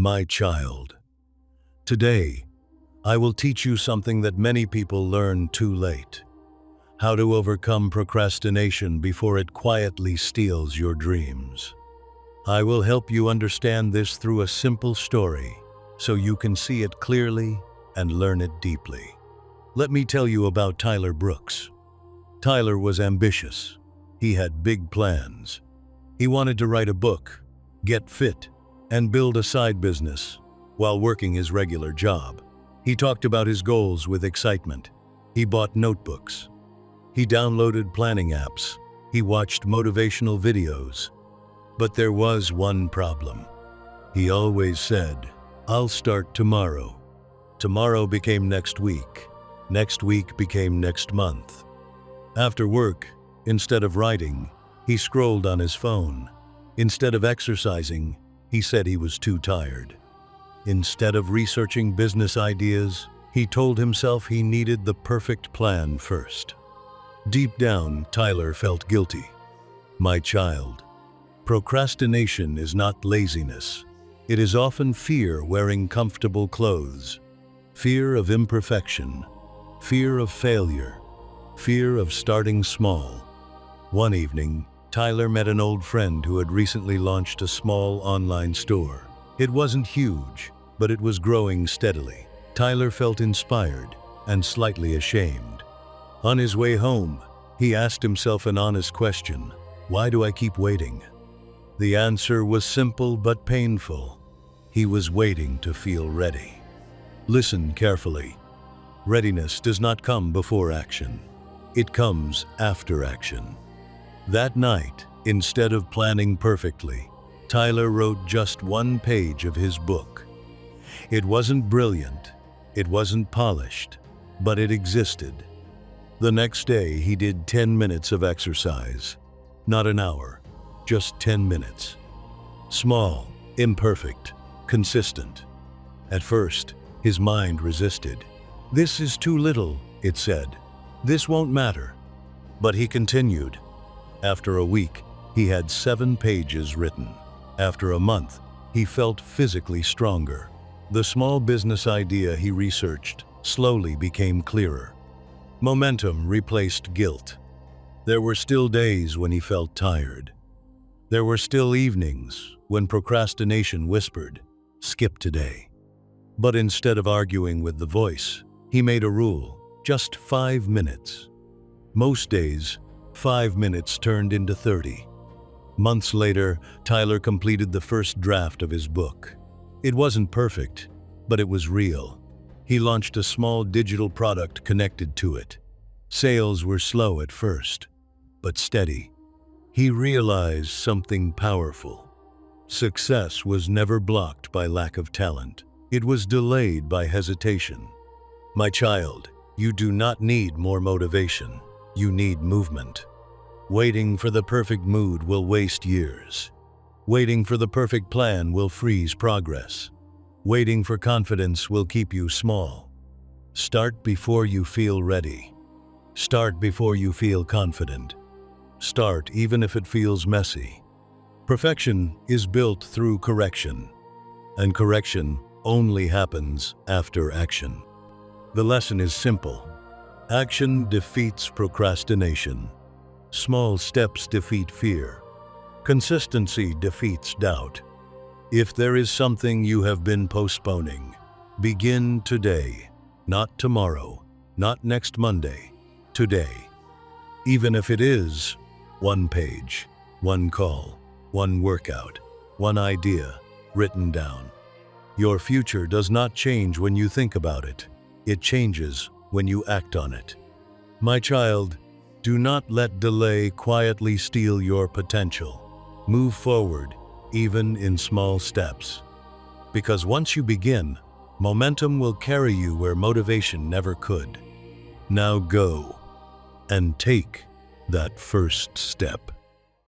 My child, today I will teach you something that many people learn too late. How to overcome procrastination before it quietly steals your dreams. I will help you understand this through a simple story so you can see it clearly and learn it deeply. Let me tell you about Tyler Brooks. Tyler was ambitious. He had big plans. He wanted to write a book, get fit, and build a side business while working his regular job. He talked about his goals with excitement. He bought notebooks. He downloaded planning apps. He watched motivational videos. But there was one problem. He always said, "I'll start tomorrow." Tomorrow became next week. Next week became next month. After work, instead of writing, he scrolled on his phone. Instead of exercising, he said he was too tired. Instead of researching business ideas, he told himself he needed the perfect plan first. Deep down, Tyler felt guilty. My child, procrastination is not laziness. It is often fear wearing comfortable clothes, fear of imperfection, fear of failure, fear of starting small. One evening, Tyler met an old friend who had recently launched a small online store. It wasn't huge, but it was growing steadily. Tyler felt inspired and slightly ashamed. On his way home, he asked himself an honest question: why do I keep waiting? The answer was simple but painful. He was waiting to feel ready. Listen carefully. Readiness does not come before action. It comes after action. That night, instead of planning perfectly, Tyler wrote just one page of his book. It wasn't brilliant, it wasn't polished, but it existed. The next day, he did 10 minutes of exercise. Not an hour, just 10 minutes. Small, imperfect, consistent. At first, his mind resisted. "This is too little," it said. "This won't matter." But he continued. After a week, he had 7 pages written. After a month, he felt physically stronger. The small business idea he researched slowly became clearer. Momentum replaced guilt. There were still days when he felt tired. There were still evenings when procrastination whispered, "Skip today." But instead of arguing with the voice, he made a rule: just 5 minutes. Most days, 5 minutes turned into 30. Months later, Tyler completed the first draft of his book. It wasn't perfect, but it was real. He launched a small digital product connected to it. Sales were slow at first, but steady. He realized something powerful. Success was never blocked by lack of talent. It was delayed by hesitation. My child, you do not need more motivation. You need movement. Waiting for the perfect mood will waste years. Waiting for the perfect plan will freeze progress. Waiting for confidence will keep you small. Start before you feel ready. Start before you feel confident. Start even if it feels messy. Perfection is built through correction, and correction only happens after action. The lesson is simple. Action defeats procrastination. Small steps defeat fear. Consistency defeats doubt. If there is something you have been postponing, begin today, not tomorrow, not next Monday, today. Even if it is one page, one call, one workout, one idea written down. Your future does not change when you think about it. It changes when you act on it. My child, do not let delay quietly steal your potential. Move forward, even in small steps. Because once you begin, momentum will carry you where motivation never could. Now go and take that first step.